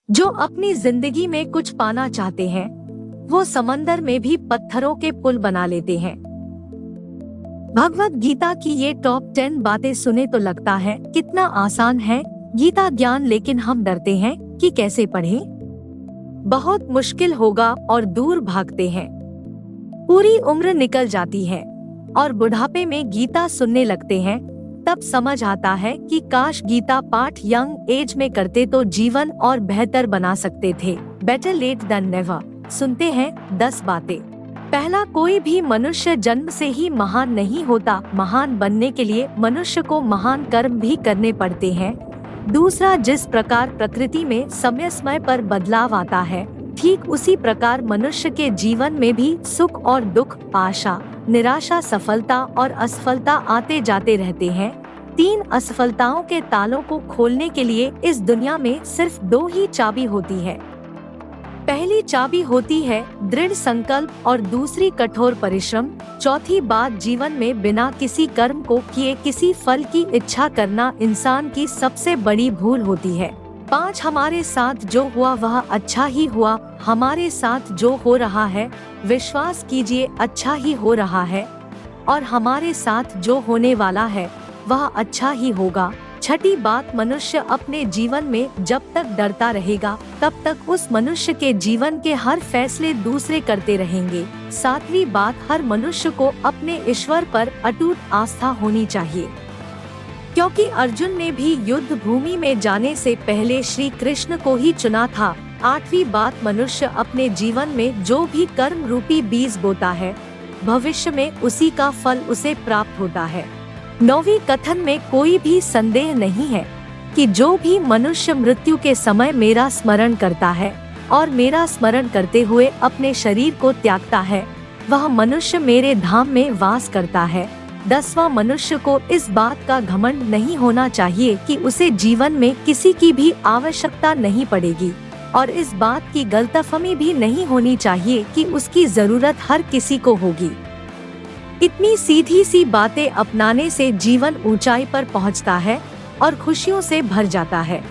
जो अपनी जिंदगी में कुछ पाना चाहते हैं वो समंदर में भी पत्थरों के पुल बना लेते हैं। भगवत गीता की ये टॉप 10 बातें सुने तो लगता है कितना आसान है गीता ज्ञान, लेकिन हम डरते हैं कि कैसे पढ़ें, बहुत मुश्किल होगा और दूर भागते हैं। पूरी उम्र निकल जाती है और बुढ़ापे में गीता सुनने लगते हैं, तब समझ आता है कि काश गीता पाठ यंग एज में करते तो जीवन और बेहतर बना सकते थे। Better late than never. सुनते हैं 10 बातें। पहला, कोई भी मनुष्य जन्म से ही महान नहीं होता, महान बनने के लिए मनुष्य को महान कर्म भी करने पड़ते हैं। दूसरा, जिस प्रकार प्रकृति में समय समय पर बदलाव आता है, ठीक उसी प्रकार मनुष्य के जीवन में भी सुख और दुख, आशा, निराशा, सफलता और असफलता आते जाते रहते हैं। 3, असफलताओं के तालों को खोलने के लिए इस दुनिया में सिर्फ 2 ही चाबी होती है। पहली चाबी होती है दृढ़ संकल्प और दूसरी कठोर परिश्रम। चौथी बात, जीवन में बिना किसी कर्म को किए किसी फल की इच्छा करना इंसान की सबसे बड़ी भूल होती है। 5, हमारे साथ जो हुआ वह अच्छा ही हुआ, हमारे साथ जो हो रहा है विश्वास कीजिए अच्छा ही हो रहा है और हमारे साथ जो होने वाला है वह अच्छा ही होगा। 6ठी बात, मनुष्य अपने जीवन में जब तक डरता रहेगा तब तक उस मनुष्य के जीवन के हर फैसले दूसरे करते रहेंगे। 7वीं बात, हर मनुष्य को अपने ईश्वर पर अटूट आस्था होनी चाहिए, क्योंकि अर्जुन ने भी युद्ध भूमि में जाने से पहले श्री कृष्ण को ही चुना था। 8वीं बात, मनुष्य अपने जीवन में जो भी कर्म रूपी बीज बोता है भविष्य में उसी का फल उसे प्राप्त होता है। 9वीं, कथन में कोई भी संदेह नहीं है कि जो भी मनुष्य मृत्यु के समय मेरा स्मरण करता है और मेरा स्मरण करते हुए अपने शरीर को त्यागता है वह मनुष्य मेरे धाम में वास करता है। 10वां, मनुष्य को इस बात का घमंड नहीं होना चाहिए कि उसे जीवन में किसी की भी आवश्यकता नहीं पड़ेगी और इस बात की गलतफहमी भी नहीं होनी चाहिए कि उसकी जरूरत हर किसी को होगी। इतनी सीधी सी बातें अपनाने से जीवन ऊंचाई पर पहुंचता है और खुशियों से भर जाता है।